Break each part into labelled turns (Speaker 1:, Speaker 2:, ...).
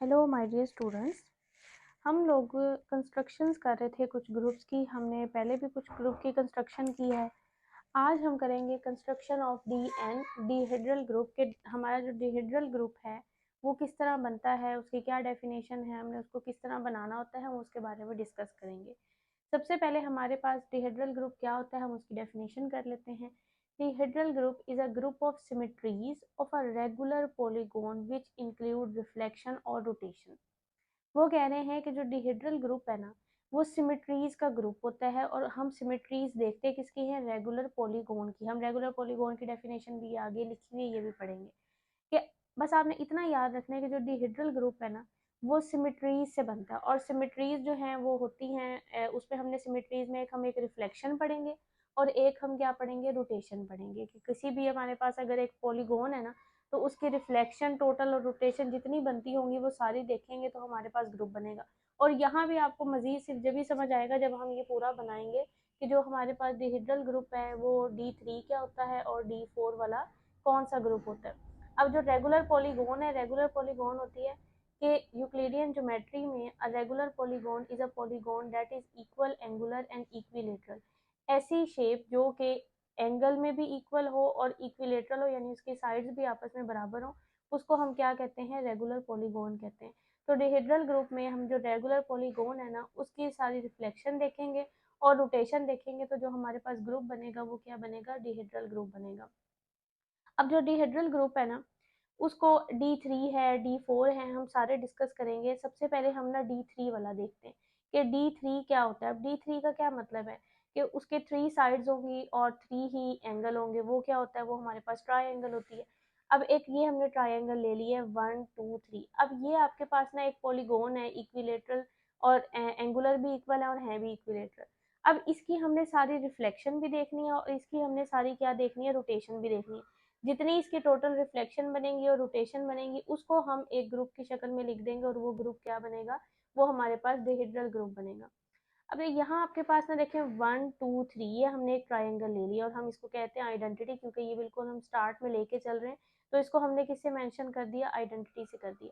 Speaker 1: Hello my dear students. हम लोग constructions कर रहे थे कुछ ग्रुप्स की। हमने पहले भी कुछ ग्रुप की कंस्ट्रक्शन की है। आज हम करेंगे कंस्ट्रक्शन ऑफ डीहेड्रल ग्रुप के। हमारा जो डीहेड्रल ग्रुप है वो किस तरह बनता है, उसकी क्या डेफिनेशन है, हमने उसको किस तरह बनाना होता है, हम उसके बारे में डिस्कस करेंगे। सबसे पहले हमारे पास डीहेड्रल ग्रुप क्या होता है, हम उसकी डेफिनेशन कर लेते हैं। Dihedral group is a group of symmetries of a regular polygon which include reflection or rotation। वो कह रहे हैं कि जो डिहेड्रल ग्रुप है ना, वो सिमेट्रीज का ग्रुप होता है। और हम सिमेट्रीज देखते किसकी है, रेगुलर पॉलीगोन की। हम रेगुलर पॉलीगोन की डेफिनेशन भी आगे लिखी हुई है, ये भी पढ़ेंगे। कि बस आपने इतना याद रखना है कि जो डिहेड्रल ग्रुप है ना, वो सिमेट्रीज से बनता है। और सिमेट्रीज जो हैं वो होती हैं, उस पर हमने सिमेट्रीज में हम एक रिफ्लेक्शन पढ़ेंगे और एक हम क्या पढ़ेंगे, रोटेशन पढ़ेंगे। कि किसी भी हमारे पास अगर एक पॉलीगोन है ना, तो उसकी रिफ्लेक्शन टोटल और रोटेशन जितनी बनती होंगी वो सारी देखेंगे तो हमारे पास ग्रुप बनेगा। और यहाँ भी आपको मजीद सिर्फ जब भी समझ आएगा जब हम ये पूरा बनाएंगे कि जो हमारे पास डिहेड्रल ग्रुप है वो D3 क्या होता है और D4 वाला कौन सा ग्रुप होता है। अब जो रेगुलर पॉलीगोन है, रेगुलर पॉलीगोन होती है कि यूक्लिडियन ज्योमेट्री में a regular polygon is a polygon that is equal angular and equilateral. ऐसी शेप जो कि एंगल में भी इक्वल हो और इक्विलेटरल हो, यानी उसकी साइड्स भी आपस में बराबर हो, उसको हम क्या कहते हैं, रेगुलर पॉलीगोन कहते हैं। तो डिहेड्रल ग्रुप में हम जो रेगुलर पॉलीगोन है ना, उसकी सारी रिफ्लेक्शन देखेंगे और रोटेशन देखेंगे, तो जो हमारे पास ग्रुप बनेगा वो क्या बनेगा, डिहेड्रल ग्रुप बनेगा। अब जो डिहेड्रल ग्रुप है ना, उसको D3 है, D4 है, हम सारे डिस्कस करेंगे। सबसे पहले हम ना D3 वाला देखते हैं कि D3 क्या होता है। अब D3 का क्या मतलब है कि उसके 3 साइड्स होंगी और 3 ही एंगल होंगे। वो क्या होता है, वो हमारे पास ट्राइंगल होती है। अब एक ये हमने ट्राइंगल ले लिया है 1 2 3। अब ये आपके पास ना एक पॉलीगोन है इक्विलेटरल, और एंगुलर भी इक्वल है और है भी इक्विलेटरल। अब इसकी हमने सारी रिफ्लेक्शन भी देखनी है और इसकी हमने सारी क्या देखनी है, रोटेशन भी देखनी है। जितनी इसकी टोटल रिफ्लेक्शन बनेगी और रोटेशन बनेगी उसको हम एक ग्रुप की शक्ल में लिख देंगे और वो ग्रुप क्या बनेगा, वो हमारे पास डिहेड्रल ग्रुप बनेगा। अब यहाँ आपके पास ना देखें 1 2 3, ये हमने एक ट्राइंगल ले लिया और हम इसको कहते हैं आइडेंटिटी, क्योंकि ये बिल्कुल हम स्टार्ट में लेके चल रहे हैं। तो इसको हमने किससे मेंशन कर दिया, आइडेंटिटी से कर दिया।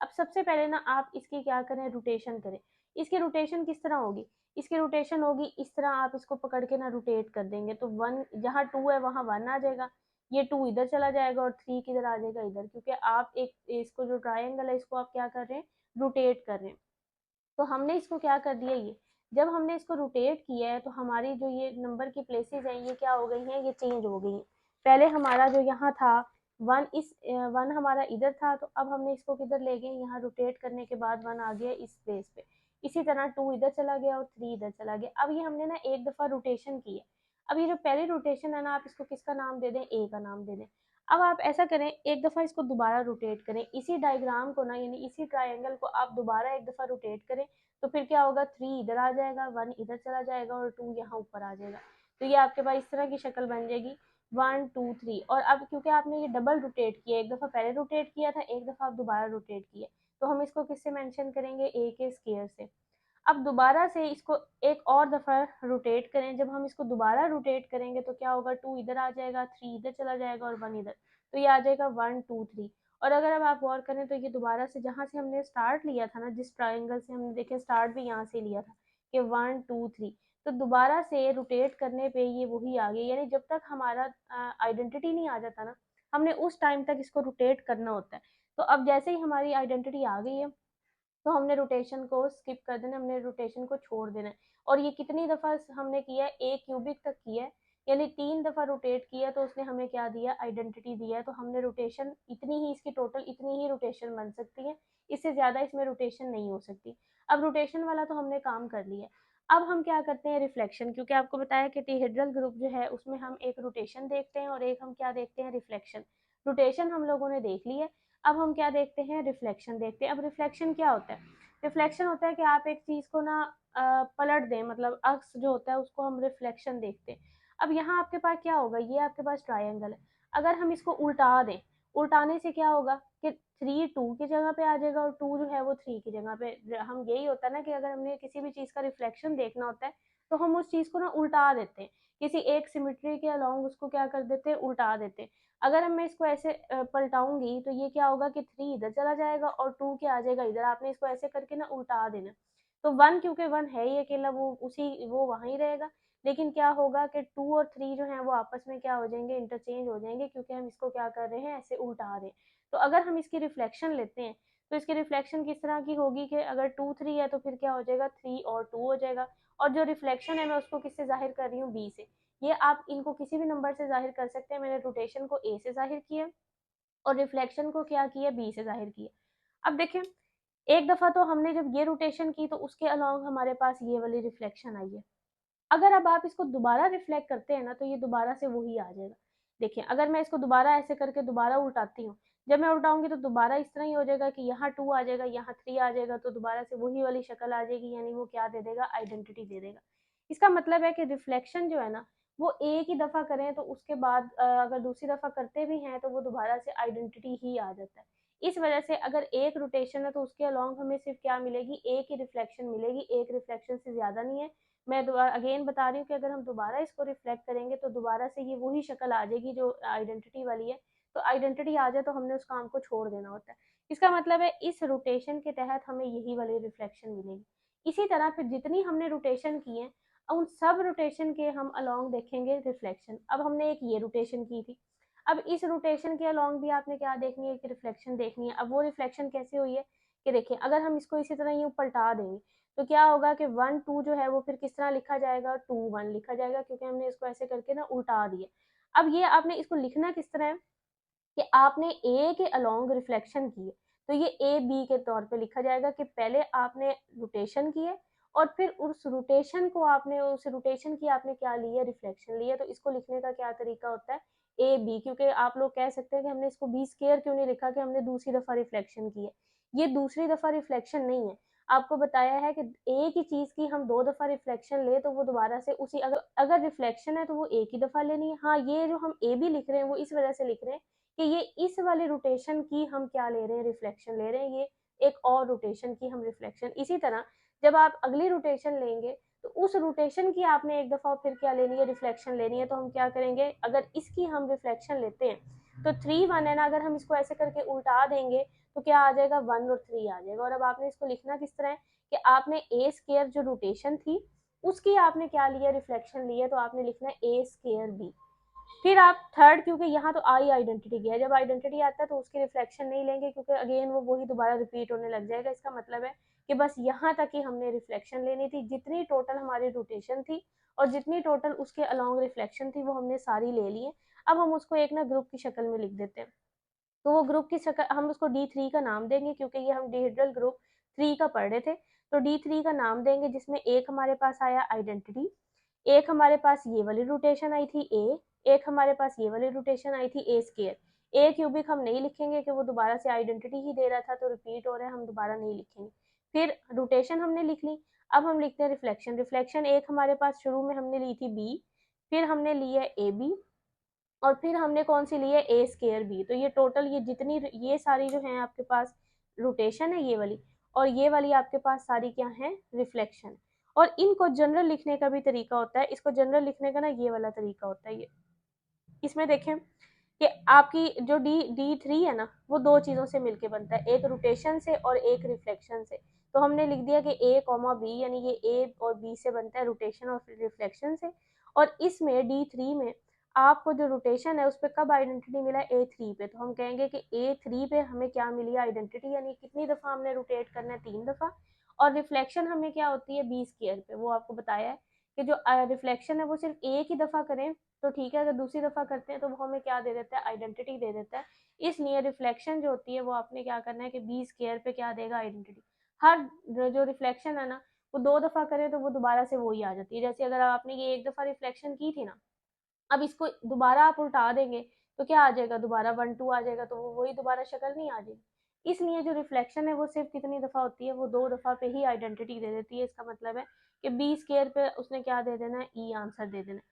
Speaker 1: अब सबसे पहले ना आप इसकी क्या करें, रोटेशन करें। इसकी रोटेशन किस तरह होगी, इसकी रोटेशन होगी इस तरह, आप इसको पकड़ के ना रोटेट कर देंगे तो 1 जहाँ 2 है वहाँ 1 आ जाएगा, ये 2 इधर चला जाएगा और 3 किधर आ जाएगा, इधर। क्योंकि आप एक इसको जो ट्राइंगल है इसको आप क्या कर रहे हैं, रोटेट कर रहे हैं। तो हमने इसको क्या कर दिया, ये जब हमने इसको रोटेट किया है तो हमारी जो ये नंबर की प्लेसेस हैं ये क्या हो गई हैं, ये चेंज हो गई हैं। पहले हमारा जो यहाँ था 1, इस 1 हमारा इधर था, तो अब हमने इसको किधर ले गए, यहाँ रोटेट करने के बाद 1 आ गया इस प्लेस पे। इसी तरह 2 इधर चला गया और 3 इधर चला गया। अब ये हमने ना एक दफा रोटेशन की है। अब ये जो पहली रोटेशन है ना, आप इसको किसका नाम दे दें, ए का नाम दे दें। अब आप ऐसा करें, एक दफा इसको दोबारा रोटेट करें, इसी डायग्राम को ना, यानी इसी ट्राइंगल को आप दोबारा एक दफा रोटेट करें। तो फिर क्या होगा, 3 इधर आ जाएगा, 1 इधर चला जाएगा और 2 यहाँ ऊपर आ जाएगा। तो ये आपके पास इस तरह की शक्ल बन जाएगी 1 2 3। और अब क्योंकि आपने ये डबल रोटेट किया, एक दफ़ा पहले रोटेट किया था, एक दफ़ा आप दोबारा रोटेट किया, तो हम इसको किससे मेंशन करेंगे, ए के स्क्वायर से। अब दोबारा से इसको एक और दफ़ा रोटेट करें। जब हम इसको दोबारा रोटेट करेंगे तो क्या होगा, 2 इधर आ जाएगा, 3 इधर चला जाएगा और 1 इधर। तो ये आ जाएगा 1 2 3। और अगर अब आप गौर करें तो ये दोबारा से जहाँ से हमने स्टार्ट लिया था ना, जिस ट्राइंगल से हमने देखे स्टार्ट भी यहाँ से लिया था कि 1 2 3, तो दोबारा से रोटेट करने पे ये वही आ गया। यानी जब तक हमारा आइडेंटिटी नहीं आ जाता ना, हमने उस टाइम तक इसको रोटेट करना होता है। तो अब जैसे ही हमारी आइडेंटिटी आ गई है तो हमने रोटेशन को स्किप कर देना, हमने रोटेशन को छोड़ देना है। और ये कितनी दफ़ा हमने किया है, ए क्यूबिक तक किया है, यानी 3 दफ़ा रोटेट किया तो उसने हमें क्या दिया, आइडेंटिटी दिया है। तो हमने रोटेशन इतनी ही, इसकी टोटल इतनी ही रोटेशन बन सकती है, इससे ज़्यादा इसमें रोटेशन नहीं हो सकती। अब रोटेशन वाला तो हमने काम कर लिया। अब हम क्या करते हैं, रिफ्लेक्शन। क्योंकि आपको बताया कि टीहेड्रल ग्रुप जो है उसमें हम एक रोटेशन देखते हैं और एक हम क्या देखते हैं, रिफ्लेक्शन। रोटेशन हम लोगों ने देख ली है, अब हम क्या देखते हैं, रिफ्लेक्शन देखते हैं। अब रिफ्लेक्शन क्या होता है, रिफ्लेक्शन होता है कि आप एक चीज को ना पलट दें, मतलब अक्स जो होता है उसको हम रिफ्लेक्शन देखते हैं। अब यहाँ आपके पास क्या होगा, ये आपके पास ट्राइंगल है, अगर हम इसको उल्टा दें, उल्टाने से क्या होगा कि 3 2 की जगह पे आ जाएगा और 2 जो है वो 3 की जगह पे। हम यही होता है ना कि अगर हमने किसी भी चीज का रिफ्लेक्शन देखना होता है तो हम उस चीज को ना उल्टा देते हैं, किसी एक सिमिट्री के अलोंग उसको क्या कर देते हैं, उल्टा देते हैं। अगर मैं इसको ऐसे पलटाऊंगी तो ये क्या होगा कि 3 इधर चला जाएगा और 2 क्या आ जाएगा इधर। आपने इसको ऐसे करके ना उल्टा देना। तो 1 क्योंकि 1 है ही अकेला, वो वहाँ ही रहेगा। लेकिन क्या होगा कि 2 और 3 जो है वो आपस में क्या हो जाएंगे, इंटरचेंज हो जाएंगे, क्योंकि हम इसको क्या कर रहे हैं, ऐसे उल्टा रहे हैं। तो अगर हम इसकी रिफ्लेक्शन लेते हैं तो इसकी रिफ्लेक्शन किस तरह की होगी कि अगर 2 3 है तो फिर क्या हो जाएगा, 3 और 2 हो जाएगा। और जो रिफ्लेक्शन है मैं उसको किससे जाहिर कर रही हूँ, बी से। ये आप इनको किसी भी नंबर से जाहिर कर सकते हैं। मैंने रोटेशन को ए से जाहिर किया और रिफ्लेक्शन को क्या किया, बी से जाहिर किया। अब देखें, एक दफा तो हमने जब ये रोटेशन की तो उसके अलॉन्ग हमारे पास ये वाली रिफ्लेक्शन आई है। अगर अब आप इसको दोबारा रिफ्लेक्ट करते हैं ना तो ये दोबारा से वही आ जाएगा। देखिए, अगर मैं इसको दोबारा ऐसे करके दोबारा उल्टाती हूँ, जब मैं उल्टाऊंगी तो दोबारा इस तरह ही हो जाएगा कि यहाँ 2 आ जाएगा, यहाँ 3 आ जाएगा, तो दोबारा से वही वाली शक्ल आ जाएगी। यानी वो क्या दे देगा, आइडेंटिटी दे देगा। इसका मतलब है कि रिफ्लेक्शन जो है ना, वो एक ही दफा करें तो उसके बाद अगर दूसरी दफा करते भी हैं तो वो दोबारा से आइडेंटिटी ही आ जाता है। इस वजह से अगर एक रोटेशन है तो उसके अलॉन्ग हमें सिर्फ क्या मिलेगी, एक ही रिफ्लेक्शन मिलेगी, एक रिफ्लेक्शन से ज्यादा नहीं है। मैं दोबारा अगेन बता रही हूँ कि अगर हम दोबारा इसको रिफ्लेक्ट करेंगे तो दोबारा से ये वही शक्ल आ जाएगी जो आइडेंटिटी वाली है। तो आइडेंटिटी आ जाए तो हमने उस काम को छोड़ देना होता है। इसका मतलब है इस रोटेशन के तहत हमें यही वाली रिफ्लेक्शन मिलेगी। इसी तरह फिर जितनी हमने रोटेशन की है, उन सब रोटेशन के हम अलोंग देखेंगे रिफ्लेक्शन। अब हमने एक ये रोटेशन की थी, अब इस रोटेशन के अलोंग भी आपने क्या देखनी है, कि रिफ्लेक्शन देखनी है। अब वो रिफ्लेक्शन कैसे हुई है कि देखिए, अगर हम इसको इसी तरह यूं पलटा देंगे तो क्या होगा कि 1 2 जो है वो फिर किस तरह लिखा जाएगा, 2 1 लिखा जाएगा, क्योंकि हमने इसको ऐसे करके ना उल्टा दिया। अब ये आपने इसको लिखना किस तरह है कि आपने ए के अलोंग रिफ्लेक्शन की है, तो ये ए बी के तौर पे लिखा जाएगा कि पहले आपने रोटेशन की है और फिर उस रोटेशन को आपने, उस रोटेशन की आपने क्या ली है, रिफ्लेक्शन ली है। तो इसको लिखने का क्या तरीका होता है, ए बी। क्योंकि आप लोग कह सकते हैं कि हमने इसको बी स्केयर क्यों नहीं लिखा, कि हमने दूसरी दफा रिफ्लेक्शन की है। ये दूसरी दफा रिफ्लेक्शन नहीं है। आपको बताया है कि एक ही चीज की हम 2 दफा रिफ्लेक्शन ले तो वो दोबारा से उसी, अगर रिफ्लेक्शन है तो वो एक ही दफा लेनी है। हाँ, ये जो हम ए बी लिख रहे हैं वो इस वजह से लिख रहे हैं कि ये इस वाले रोटेशन की हम क्या ले रहे हैं, रिफ्लेक्शन ले रहे हैं। ये एक और रोटेशन की हम रिफ्लेक्शन। इसी तरह जब आप अगली रोटेशन लेंगे तो उस रोटेशन की आपने एक दफा फिर क्या लेनी है, रिफ्लेक्शन लेनी है। तो हम क्या करेंगे, अगर इसकी हम रिफ्लेक्शन लेते हैं तो 3 1 है ना, अगर हम इसको ऐसे करके उल्टा देंगे तो क्या आ जाएगा, 1 और 3 आ जाएगा। और अब आपने इसको लिखना किस तरह है कि आपने ए स्केयर जो रोटेशन थी उसकी आपने क्या लिया, रिफ्लेक्शन ली है, तो आपने लिखना है ए स्केयर बी। फिर आप थर्ड, क्योंकि यहाँ तो आई आइडेंटिटी की है, जब आइडेंटिटी आता है तो उसकी रिफ्लेक्शन नहीं लेंगे, क्योंकि अगेन वो वही दोबारा रिपीट होने लग जाएगा। इसका मतलब है कि बस यहाँ तक ही हमने रिफ्लेक्शन लेनी थी, जितनी टोटल हमारी रोटेशन थी और जितनी टोटल उसके अलोंग रिफ्लेक्शन थी वो हमने सारी ले ली है। अब हम उसको एक ना ग्रुप की शक्ल में लिख देते हैं। तो वो ग्रुप की शक्ल हम उसको D3 का नाम देंगे, क्योंकि ये हम डिहेड्रल ग्रुप 3 का पढ़ रहे थे। तो D3 का नाम देंगे, जिसमें एक हमारे पास आया आइडेंटिटी, एक हमारे पास ये वाली रोटेशन आई थी ए, एक हमारे पास ये वाली रोटेशन आई थी ए स्केयर। ए क्यूबिक हम नहीं लिखेंगे कि वो दोबारा से आइडेंटिटी ही दे रहा था तो रिपीट हो रहा है, हम दोबारा नहीं लिखेंगे। फिर रोटेशन हमने लिख ली। अब हम लिखते हैं रिफ्लेक्शन। रिफ्लेक्शन एक हमारे पास शुरू में हमने ली थी बी, फिर हमने ली है ए बी, और फिर हमने कौन सी ली है, ए स्केयर बी। तो ये टोटल ये जितनी, ये सारी जो है आपके पास रोटेशन है ये वाली, और ये वाली आपके पास सारी क्या है, रिफ्लेक्शन। और इनको जनरल लिखने का भी तरीका होता है। इसको जनरल लिखने का ना ये वाला तरीका होता है। ये इसमें देखें कि आपकी जो D3 है ना, वो दो चीज़ों से मिलके बनता है, एक रोटेशन से और एक रिफ्लेक्शन से। तो हमने लिख दिया कि ए कॉमा बी, यानी ये ए और बी से बनता है, रोटेशन और रिफ्लेक्शन से। और इसमें D3 में आपको जो रोटेशन है उस पर कब आइडेंटिटी मिला, A3 पे। तो हम कहेंगे कि A3 पे हमें क्या मिली, आइडेंटिटी। यानी कितनी दफ़ा हमने रोटेट करना है, 3 दफ़ा। और रिफ्लेक्शन हमें क्या होती है, बी स्केयर पे। वो आपको बताया है कि जो रिफ्लेक्शन है वो सिर्फ एक ही दफ़ा करें तो ठीक है, अगर दूसरी दफ़ा करते हैं तो वो हमें क्या दे देता है, आइडेंटिटी दे देता है। इसलिए रिफ्लेक्शन जो होती है वो आपने क्या करना है कि बी स्केयर पे क्या देगा, आइडेंटिटी। हर जो रिफ्लेक्शन है ना, वो 2 दफ़ा करें तो वो दोबारा से वही आ जाती है। जैसे अगर आपने ये एक दफ़ा रिफ्लेक्शन की थी ना, अब इसको दोबारा आप उल्टा देंगे तो क्या आ जाएगा, दोबारा 1 2 आ जाएगा, तो वो वही दोबारा शक्ल नहीं आ जाएगी। इसलिए जो रिफ्लेक्शन है वो सिर्फ कितनी दफ़ा होती है, वो 2 दफ़ा पे ही आइडेंटिटी दे देती है। इसका मतलब है कि बी स्केयर पे उसने क्या दे देना है, ई आंसर दे देना है।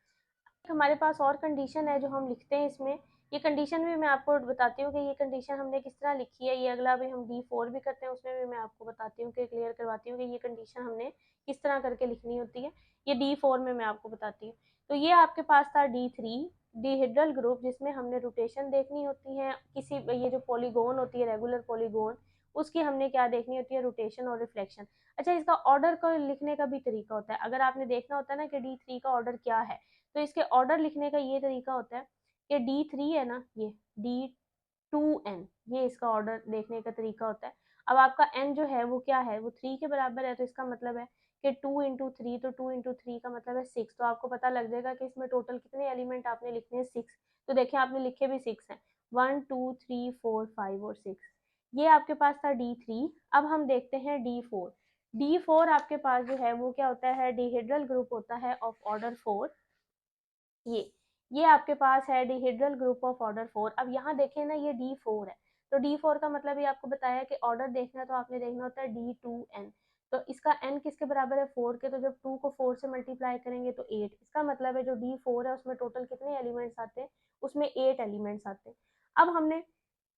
Speaker 1: हमारे पास और कंडीशन है जो हम लिखते हैं इसमें ये कंडीशन भी मैं आपको बताती हूँ कि ये कंडीशन हमने किस तरह लिखी है। ये अगला भी हम D4 भी करते हैं, उसमें भी मैं आपको बताती हूँ कि क्लियर करवाती हूँ कि ये कंडीशन हमने किस तरह करके लिखनी होती है। ये D4 में मैं आपको बताती हूँ। तो ये आपके पास था D3 डिहेड्रल ग्रुप, जिसमें हमने रोटेशन देखनी होती है किसी, ये जो पॉलीगोन होती है रेगुलर पॉलीगोन, उसकी हमने क्या देखनी होती है, रोटेशन और रिफ्लेक्शन। अच्छा, इसका ऑर्डर को लिखने का भी तरीका होता है। अगर आपने देखना होता है ना कि D3 का ऑर्डर क्या है, तो इसके ऑर्डर लिखने का ये तरीका होता है कि D3 है ना, ये D2N, ये इसका ऑर्डर देखने का तरीका होता है। अब आपका n जो है वो क्या है, वो 3 के बराबर है, तो इसका मतलब है कि 2 इंटू थ्री, तो 2 इंटू थ्री का मतलब है 6। तो आपको पता लग जाएगा कि इसमें टोटल कितने एलिमेंट आपने लिखने हैं, 6। तो देखिए आपने लिखे भी 6 हैं, 1 2 3 4 5 और 6। ये आपके पास था D3। अब हम देखते हैं D4। D4 आपके पास जो है वो क्या होता है, डिहेड्रल ग्रुप होता है ऑफ ऑर्डर 4। ये आपके पास है डिहेड्रल ग्रुप ऑफ ऑर्डर 4। अब यहाँ देखें ना, ये D4 है, तो D4 का मतलब ये आपको बताया कि ऑर्डर देखना है तो आपने देखना होता है D2N। तो इसका n किसके बराबर है, 4 के, तो जब 2 को 4 से मल्टीप्लाई करेंगे तो 8। इसका मतलब है जो D4 है उसमें टोटल कितने एलिमेंट्स आते हैं, उसमें 8 एलिमेंट्स आते हैं। अब हमने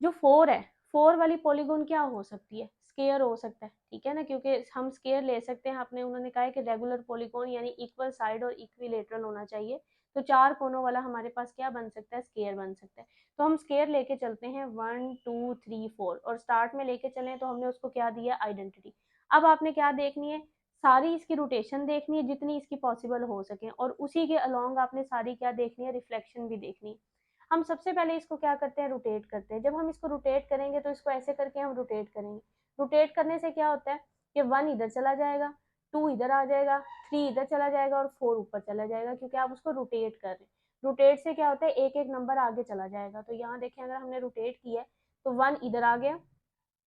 Speaker 1: जो 4 है, 4 वाली पॉलीगोन क्या हो सकती है, स्केयर हो सकता है, ठीक है ना, क्योंकि हम स्केयर ले सकते हैं। आपने उन्होंने कहा है कि रेगुलर पॉलीगोन यानी इक्वल साइड और इक्विलेटरल होना चाहिए, तो 4 कोनों वाला हमारे पास क्या बन सकता है, स्केयर बन सकता है। तो हम स्केयर लेके चलते हैं 1 2 3 4, और स्टार्ट में लेके चलें तो हमने उसको क्या दिया, आइडेंटिटी। अब आपने क्या देखनी है, सारी इसकी रोटेशन देखनी है जितनी इसकी पॉसिबल हो सके, और उसी के अलोंग आपने सारी क्या देखनी है, रिफ्लेक्शन भी देखनी है। हम सबसे पहले इसको क्या करते हैं, रोटेट करते हैं। जब हम इसको रोटेट करेंगे तो इसको ऐसे करके हम रोटेट करेंगे। रोटेट करने से क्या होता है कि 1 इधर चला जाएगा, 2 इधर आ जाएगा, 3 इधर चला जाएगा और 4 ऊपर चला जाएगा, क्योंकि आप उसको रोटेट कर रहे हैं। रोटेट से क्या होता है, एक एक नंबर आगे चला जाएगा। तो यहाँ देखें, अगर हमने रोटेट किया तो 1 इधर आ गया,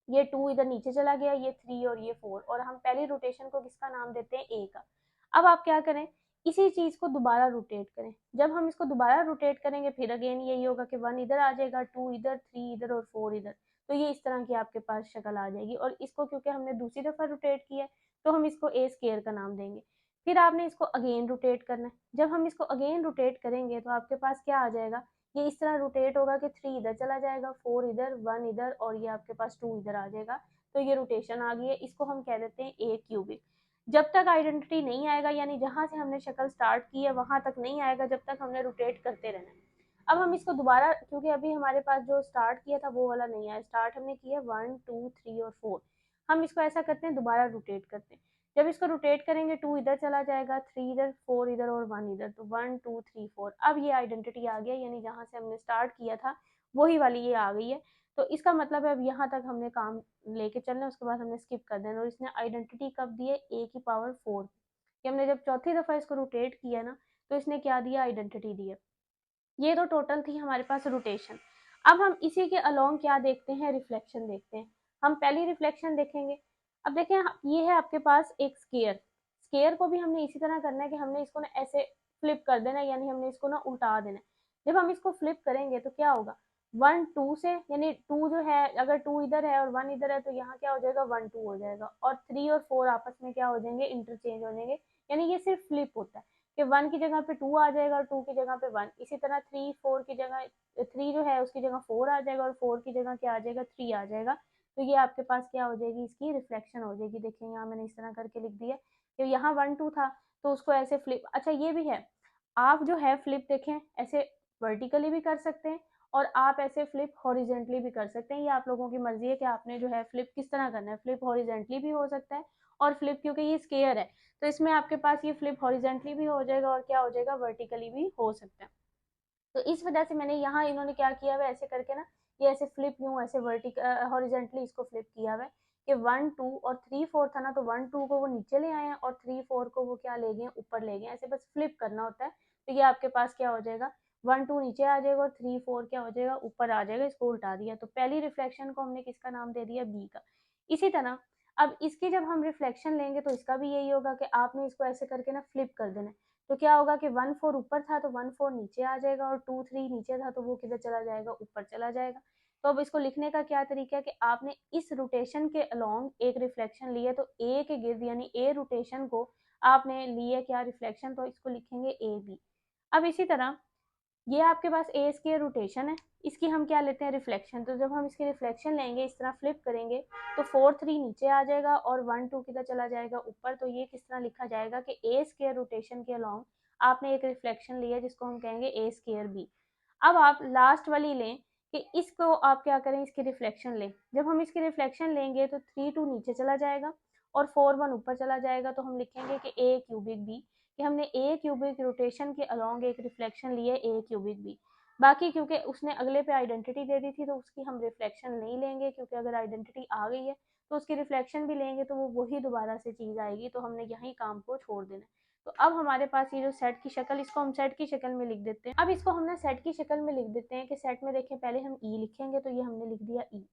Speaker 1: ये 2 इधर नीचे चला गया, ये 3 और ये 4, और हम पहली रोटेशन को किसका नाम देते हैं, ए का। अब आप क्या करें, इसी चीज को दोबारा रोटेट करें। जब हम इसको दोबारा रोटेट करेंगे फिर अगेन यही होगा कि 1 इधर आ जाएगा, 2 इधर, 3 इधर और 4 इधर। तो ये इस तरह की आपके पास शक्ल आ जाएगी। और इसको क्योंकि हमने दूसरी दफा रोटेट किया है तो हम इसको ए स्केयर का नाम देंगे। फिर आपने इसको अगेन रोटेट करना है। जब हम इसको अगेन रोटेट करेंगे तो आपके पास क्या आ जाएगा, ये इस तरह रोटेट होगा कि 3 इधर चला जाएगा, 4 इधर, 1 इधर और ये आपके पास 2 इधर आ जाएगा। तो ये रोटेशन आ गई है, इसको हम कह देते हैं ए क्यूबिक। जब तक आइडेंटिटी नहीं आएगा, यानी जहां से हमने शक्ल स्टार्ट की है वहां तक नहीं आएगा, जब तक हमने रोटेट करते रहना है। अब हम इसको दोबारा, क्योंकि अभी हमारे पास जो स्टार्ट किया था वो वाला नहीं आया, स्टार्ट हमने किया 1 2 3 और 4। हम इसको ऐसा करते हैं, दोबारा रोटेट करते हैं। जब इसको रोटेट करेंगे 2 इधर चला जाएगा, 3 इधर, 4 इधर और 1 इधर, तो 1 2 3 4। अब ये आइडेंटिटी आ गया, यानी जहां से हमने स्टार्ट किया था वही वाली ये आ गई है। तो इसका मतलब है अब यहाँ तक हमने काम लेके चलना है, उसके बाद हमने स्किप कर देना। और इसने आइडेंटिटी कब दी है, ए की पावर 4 कि हमने जब चौथी दफा इसको रोटेट किया ना तो इसने क्या दिया, आइडेंटिटी दी है। ये तो टोटल थी हमारे पास रोटेशन। अब हम इसी के अलोंग क्या देखते हैं, रिफ्लेक्शन देखते हैं। हम पहली रिफ्लेक्शन देखेंगे। अब देखें, ये है आपके पास एक स्केयर। स्केयर को भी हमने इसी तरह करना है कि हमने इसको ना ऐसे फ्लिप कर देना है, यानी हमने इसको ना उल्टा देना है। जब हम इसको फ्लिप करेंगे तो क्या होगा, 1 2 से, यानी 2 जो है, अगर 2 इधर है और 1 इधर है तो यहाँ क्या हो जाएगा, 1 2 हो जाएगा, और 3 और 4 आपस में क्या हो जाएंगे, इंटरचेंज हो जाएंगे। यानी ये सिर्फ फ्लिप होता है कि 1 की जगह पे 2 आ जाएगा और 2 की जगह पे 1। इसी तरह 3 4 की जगह, 3 जो है उसकी जगह 4 आ जाएगा और 4 की जगह क्या आ जाएगा, 3 आ जाएगा। तो ये आपके पास क्या हो जाएगी, इसकी रिफ्लेक्शन हो जाएगी। देखिए यहाँ मैंने इस तरह करके लिख दिया कि यहाँ 1 2 था तो उसको ऐसे फ्लिप। अच्छा ये भी है, आप जो है फ्लिप देखें ऐसे वर्टिकली भी कर सकते हैं और आप ऐसे फ्लिप हॉरिजेंटली भी कर सकते हैं। ये आप लोगों की मर्जी है कि आपने जो है फ्लिप किस तरह करना है। फ्लिप हॉरिजेंटली भी हो सकता है, और फ्लिप क्योंकि ये स्केयर है तो इसमें आपके पास ये फ्लिप हॉरिजेंटली भी हो जाएगा और क्या हो जाएगा, वर्टिकली भी हो सकता है। तो इस वजह से मैंने यहाँ इन्होंने क्या किया हुआ ऐसे करके ना, ये ऐसे फ्लिप यूं ऐसे वर्टिकल हॉरिजेंटली इसको फ्लिप किया हुआ है कि 1 2 और 3 4 था ना, तो 1 2 को वो नीचे ले आए हैं और 3 4 को वो क्या ले गए, ऊपर ले गए। ऐसे बस फ्लिप करना होता है। तो ये आपके पास क्या हो जाएगा, 1 2 नीचे आ जाएगा और 3 4 क्या हो जाएगा, ऊपर आ जाएगा। इसको उल्टा दिया तो पहली रिफ्लेक्शन को हमने किसका नाम दे दिया, बी का। इसी तरह अब इसकी जब हम रिफ्लेक्शन लेंगे तो इसका भी यही होगा कि आपने इसको ऐसे करके ना फ्लिप कर देना है। तो क्या होगा कि 1 4 ऊपर था तो 1 4 नीचे आ जाएगा, और 2 3 नीचे था तो वो किधर चला जाएगा, ऊपर चला जाएगा। तो अब इसको लिखने का क्या तरीका है कि आपने इस रोटेशन के अलोंग एक रिफ्लेक्शन ली है, तो ए के गिर्द यानी ए रोटेशन को आपने लिए क्या, रिफ्लेक्शन, तो इसको लिखेंगे ए बी। अब इसी तरह ये आपके पास ए स्क्वायर रोटेशन है, इसकी हम क्या लेते हैं रिफ्लेक्शन। तो जब हम इसकी रिफ्लेक्शन लेंगे, इस तरह फ्लिप करेंगे तो 4 3 नीचे आ जाएगा और 1 2 किधर चला जाएगा ऊपर। तो ये किस तरह लिखा जाएगा कि ए स्क्वायर रोटेशन के अलोंग आपने एक रिफ्लेक्शन लिया जिसको हम कहेंगे ए स्क्वायर बी। अब आप लास्ट वाली लें कि इसको आप क्या करें, इसकी रिफ्लेक्शन लें। जब हम इसकी रिफ्लेक्शन लेंगे तो 3 2 नीचे चला जाएगा और 4 1 ऊपर चला जाएगा। तो हम लिखेंगे कि ए क्यूबिक बी, कि हमने ए क्यूबिक रोटेशन के अलोंग एक रिफ्लेक्शन लिए ए क्यूबिक बी। बाकी क्योंकि उसने अगले पे आइडेंटिटी दे दी थी तो उसकी हम रिफ्लेक्शन नहीं लेंगे, क्योंकि अगर आइडेंटिटी आ गई है तो उसकी रिफ्लेक्शन भी लेंगे तो वो वही दोबारा से चीज़ आएगी। तो हमने यही काम को छोड़ देना। तो अब हमारे पास ये जो सेट की शक्ल, इसको हम सेट की शक्ल में लिख देते हैं। अब इसको हमने सेट की शक्ल में लिख देते हैं कि सेट में देखें, पहले हम ई लिखेंगे तो ये हमने लिख दिया ई,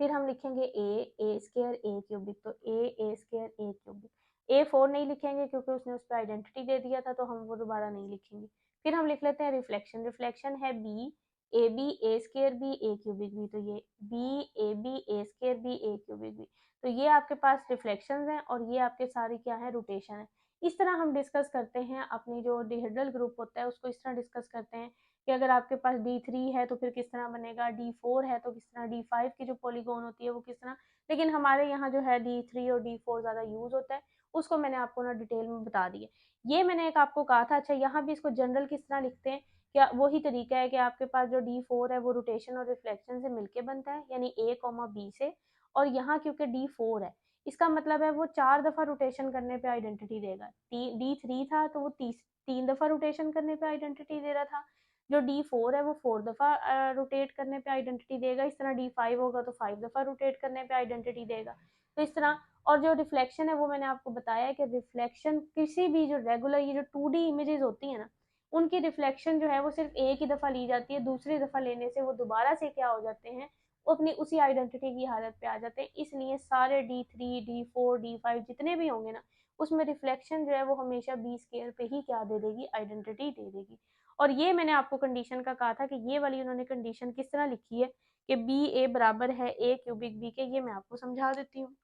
Speaker 1: फिर हम लिखेंगे ए स्क्वायर ए क्यूबिक, तो ए स्क्वायर ए क्यूबिक। ए 4 नहीं लिखेंगे क्योंकि उसने उस पर आइडेंटिटी दे दिया था तो हम वो दोबारा नहीं लिखेंगे। फिर हम लिख लेते हैं रिफ्लेक्शन। रिफ्लेक्शन है B A square B A cubic B, तो ये B A square B A cubic B. तो ये आपके पास रिफ्लेक्शंस हैं और ये आपके सारी क्या है, रोटेशन है। इस तरह हम डिस्कस करते हैं अपनी जो डिहेड्रल ग्रुप होता है उसको इस तरह डिस्कस करते हैं कि अगर आपके पास D3 है तो फिर किस तरह बनेगा, D4 है तो किस तरह, D5 की जो पॉलीगॉन होती है वो किस तरह। लेकिन हमारे यहाँ जो है D3 और D4 ज़्यादा यूज़ होता है, उसको मैंने आपको ना डिटेल में बता दिया। ये मैंने एक आपको कहा था। अच्छा, यहाँ भी इसको जनरल किस तरह लिखते हैं, क्या वही तरीका है कि आपके पास जो D4 है वो रोटेशन और रिफ्लेक्शन से मिलके बनता है, यानी A, B से। और यहाँ क्योंकि D4 है, इसका मतलब है वो 4 दफ़ा रोटेशन करने पे आइडेंटिटी देगा। D3 था तो वो 3 दफ़ा रोटेशन करने पे आइडेंटिटी दे रहा था। जो D4 है वो 4 दफ़ा रोटेट करने पे आइडेंटिटी देगा। इस तरह D5 होगा तो 5 दफ़ा रोटेट करने पे आइडेंटिटी देगा। तो इस तरह। और जो रिफ्लेक्शन है वो मैंने आपको बताया कि रिफ्लेक्शन किसी भी जो रेगुलर ये जो 2D इमेजेस होती है ना, उनकी रिफ्लेक्शन जो है वो सिर्फ एक ही दफ़ा ली जाती है। दूसरी दफ़ा लेने से वो दोबारा से क्या हो जाते हैं, वो अपनी उसी आइडेंटिटी की हालत पे आ जाते हैं। इसलिए सारे D3 D4 D5 जितने भी होंगे ना, उसमें रिफ्लेक्शन जो है वो हमेशा बी स्केयर पे ही क्या दे देगी, आइडेंटिटी दे देगी। और ये मैंने आपको कंडीशन का कहा था कि ये वाली उन्होंने कंडीशन किस तरह लिखी है कि बी ए बराबर है ए क्यूबिक बी के। ये मैं आपको समझा देती हूँ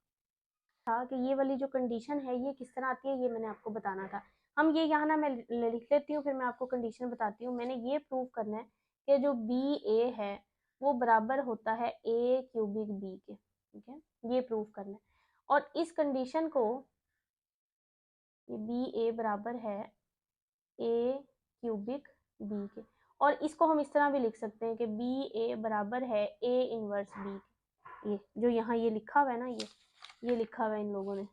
Speaker 1: था कि ये वाली जो कंडीशन है ये किस तरह आती है, ये मैंने आपको बताना था। हम ये यहाँ ना मैं लिख लेती हूँ, फिर मैं आपको कंडीशन बताती हूँ। मैंने ये प्रूव करना है कि जो बी ए है वो बराबर होता है ए क्यूबिक बी के। ठीक है, ये प्रूव करना है। और इस कंडीशन को, ये बी ए बराबर है ए क्यूबिक बी के, और इसको हम इस तरह भी लिख सकते हैं कि बी ए बराबर है ए इनवर्स बी के। ये जो यहाँ ये लिखा हुआ है ना, ये लिखा हुआ है इन लोगों ने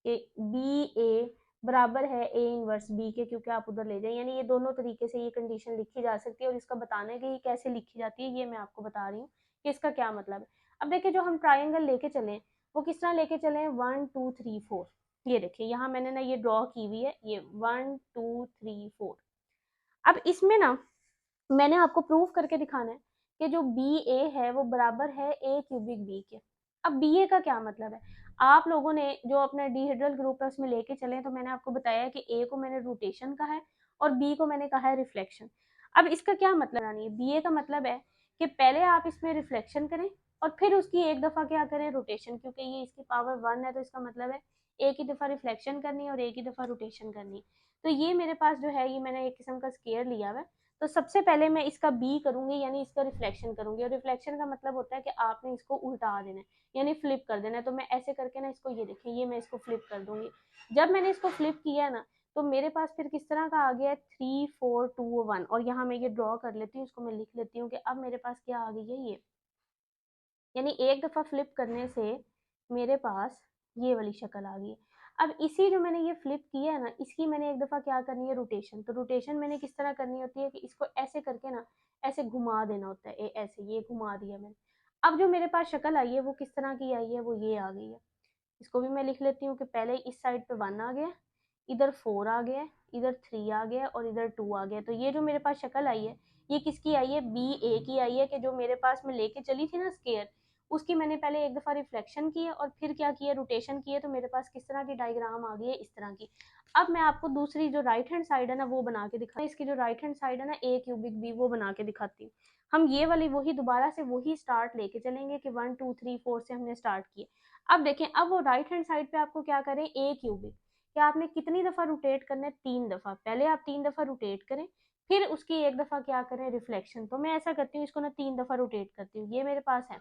Speaker 1: कि बी ए बराबर है ए इनवर्स बी के, क्योंकि आप उधर ले जाए, यानी ये दोनों तरीके से ये कंडीशन लिखी जा सकती है। और इसका बताना है कि ये कैसे लिखी जाती है, ये मैं आपको बता रही हूँ कि इसका क्या मतलब है। अब देखिए, जो हम ट्राइंगल लेके चले वो किस तरह लेके चले, 1 2 3 4। ये देखिए यहाँ मैंने ना ये ड्रॉ की हुई है, ये 1 2 3 4। अब इसमें ना मैंने आपको प्रूव करके दिखाना है कि जो बी ए है वो बराबर है ए क्यूबिक बी के। अब बी ए का क्या मतलब है, आप लोगों ने जो अपना डिहेड्रल ग्रुप है उसमें लेके चले तो मैंने आपको बताया कि ए को मैंने रोटेशन कहा है और बी को मैंने कहा है रिफ्लेक्शन। अब इसका क्या मतलब है, बी ए का मतलब है कि पहले आप इसमें रिफ्लेक्शन करें और फिर उसकी एक दफ़ा क्या करें, रोटेशन। क्योंकि ये इसकी पावर 1 है तो इसका मतलब है एक ही दफ़ा रिफ्लेक्शन करनी है और एक ही दफ़ा रोटेशन करनी है। तो ये मेरे पास जो है, ये मैंने एक किस्म का स्केयर लिया हुआ है। तो सबसे पहले मैं इसका बी करूंगी, यानी इसका रिफ्लेक्शन करूंगी। और रिफ्लेक्शन का मतलब होता है कि आपने इसको उल्टा देना है, यानी फ्लिप कर देना है। तो मैं ऐसे करके ना इसको, ये देखें, ये मैं इसको फ्लिप कर दूंगी। जब मैंने इसको फ्लिप किया ना तो मेरे पास फिर किस तरह का आ गया है, 3 4 2 1। और यहाँ मैं ये ड्रॉ कर लेती हूँ, इसको मैं लिख लेती हूँ कि अब मेरे पास क्या आ गई है, ये यानी एक दफ़ा फ्लिप करने से मेरे पास ये वाली शक्ल आ गई है। अब इसी जो मैंने ये फ्लिप किया है ना, इसकी मैंने एक दफ़ा क्या करनी है, रोटेशन। तो रोटेशन मैंने किस तरह करनी होती है कि इसको ऐसे करके ना ऐसे घुमा देना होता है, ऐसे ये घुमा दिया मैंने। अब जो मेरे पास शक्ल आई है वो किस तरह की आई है, वो ये आ गई है। इसको भी मैं लिख लेती हूँ कि पहले इस साइड पे 1 आ गया, इधर 4 आ गया, इधर 3 आ गया और इधर 2 आ गया। तो ये जो मेरे पास शक्ल आई है ये किसकी आई है, बी ए की आई है। कि जो मेरे पास में लेके चली थी ना स्केयर, उसकी मैंने पहले एक दफ़ा रिफ्लेक्शन की है और फिर क्या किया, रोटेशन की है। तो मेरे पास किस तरह की डायग्राम आ गई है, इस तरह की। अब मैं आपको दूसरी जो राइट हैंड साइड है ना वो बना के दिखा, इसकी जो राइट हैंड साइड है ना ए क्यूबिक बी, वो बना के दिखाती हूँ। हम ये वाली वही दोबारा से वही स्टार्ट लेके चलेंगे कि 1 2 3 4 से हमने स्टार्ट किया। अब देखें, अब वो राइट हैंड साइड पे आपको क्या करें, ए क्यूबिक, क्या आपने कितनी दफ़ा रोटेट करना है, 3 दफ़ा। पहले आप 3 दफ़ा रोटेट करें, फिर उसकी एक दफ़ा क्या करें रिफ्लेक्शन। तो मैं ऐसा करती हूँ, इसको ना 3 दफ़ा रोटेट करती हूँ। ये मेरे पास है,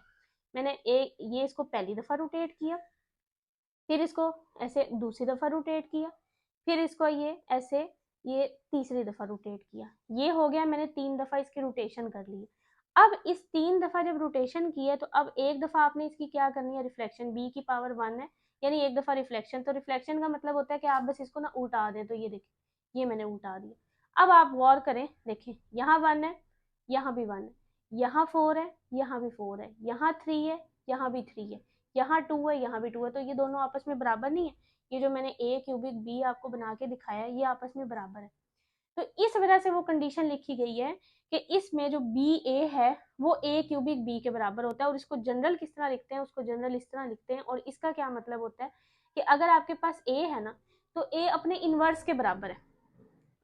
Speaker 1: मैंने ये इसको पहली दफ़ा रोटेट किया, फिर इसको ऐसे दूसरी दफ़ा रोटेट किया, फिर इसको ये ऐसे ये तीसरी दफ़ा रोटेट किया। ये हो गया, मैंने 3 दफ़ा इसकी रोटेशन कर ली। अब इस 3 दफ़ा जब रोटेशन की है तो अब एक दफ़ा आपने इसकी क्या करनी है रिफ्लेक्शन, b की पावर 1 है, यानी एक दफ़ा रिफ्लेक्शन। तो रिफ्लेक्शन का मतलब होता है कि आप बस इसको ना उल्टा दें। तो ये देखिए, ये मैंने उल्टा दिया। अब आप गौर करें, देखें यहाँ 1 है, यहाँ भी 1 है, यहाँ 4 है, यहाँ भी 4 है, यहाँ 3 है, यहाँ भी 3 है, यहाँ 2 है, यहाँ भी 2 है। तो ये दोनों आपस में बराबर नहीं है। ये जो मैंने a क्यूबिक b आपको बना के दिखाया है, ये आपस में बराबर है। तो इस वजह से वो कंडीशन लिखी गई है कि इसमें जो बी ए है वो a क्यूबिक b के बराबर होता है। और इसको जनरल किस तरह लिखते हैं, उसको जनरल इस तरह लिखते हैं। और इसका क्या मतलब होता है कि अगर आपके पास a है ना, तो a अपने इनवर्स के बराबर है।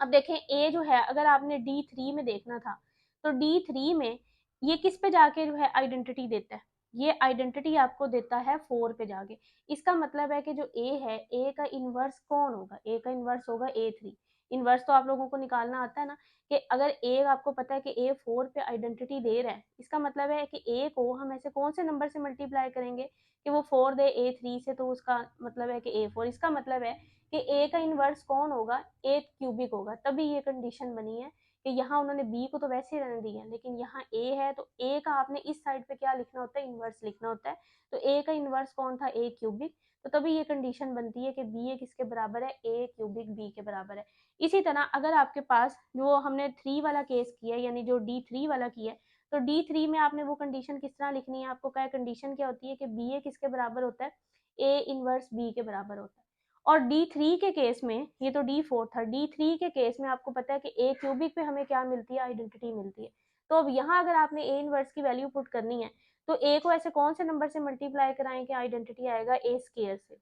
Speaker 1: अब देखें a जो है, अगर आपने D3 में देखना था, तो D3 में ये किस पे जाके जो है आइडेंटिटी देता है, ये आइडेंटिटी आपको देता है 4 पे जाके। इसका मतलब है कि जो a है, a का इनवर्स कौन होगा, a का इनवर्स होगा A3। इनवर्स तो आप लोगों को निकालना आता है ना, कि अगर a आपको पता है कि a 4 पे आइडेंटिटी दे रहा है, इसका मतलब है कि a को हम ऐसे कौन से नंबर से मल्टीप्लाई करेंगे कि वो 4 दे A3 से, तो उसका मतलब है कि A4। इसका मतलब है कि a का इनवर्स कौन होगा, a क्यूबिक होगा। तभी ये कंडीशन बनी है कि यहाँ उन्होंने b को तो वैसे ही रहने दिया है, लेकिन यहाँ a है, तो a का आपने इस साइड पे क्या लिखना होता है, इनवर्स लिखना होता है। तो a का इनवर्स कौन था, a क्यूबिक। तो तभी ये कंडीशन बनती है कि b किसके बराबर है, a क्यूबिक b के बराबर है। इसी तरह अगर आपके पास जो हमने 3 वाला केस किया है, यानी जो D3 वाला किया है, तो D3 में आपने वो कंडीशन किस तरह लिखनी है, आपको क्या कंडीशन क्या होती है कि बी ए किसके बराबर होता है, a इनवर्स b के बराबर होता है। और D3 के केस में, ये तो D4 था, D3 के केस में आपको पता है कि a क्यूबिक पे हमें क्या मिलती है, आइडेंटिटी मिलती है। तो अब यहाँ अगर आपने a इनवर्स की वैल्यू पुट करनी है, तो a को ऐसे कौन से नंबर से मल्टीप्लाई कराएं कि आइडेंटिटी आएगा a स्क्वायर से।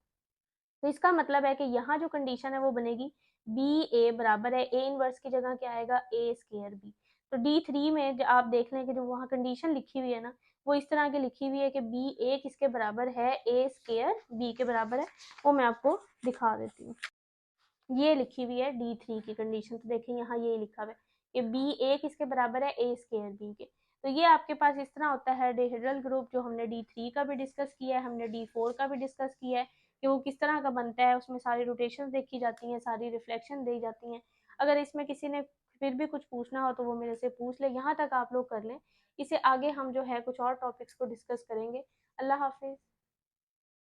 Speaker 1: तो इसका मतलब है कि यहाँ जो कंडीशन है वो बनेगी बी ए बराबर है a इनवर्स की जगह क्या आएगा, a स्क्वायर b। तो D3 में आप देख लें कि जो वहाँ कंडीशन लिखी हुई है ना, वो इस तरह की लिखी हुई है कि बी ए किसके बराबर है, a स्क्वायर b के बराबर है। वो मैं आपको दिखा देती हूँ, ये लिखी हुई है D3 की कंडीशन। तो देखें यहाँ ये लिखा हुआ है कि बी ए किसके बराबर है, a स्क्वायर b के। तो ये आपके पास इस तरह होता है डिहेड्रल ग्रुप, जो हमने D3 का भी डिस्कस किया है, हमने D4 का भी डिस्कस किया है कि वो किस तरह का बनता है। उसमें सारी रोटेशन देखी जाती हैं, सारी रिफ्लेक्शन दी जाती हैं। अगर इसमें किसी ने फिर भी कुछ पूछना हो तो वो मेरे से पूछ ले, यहाँ तक आप लोग कर लें। इसे आगे हम जो है कुछ और टॉपिक्स को डिस्कस करेंगे। अल्लाह हाफिज़।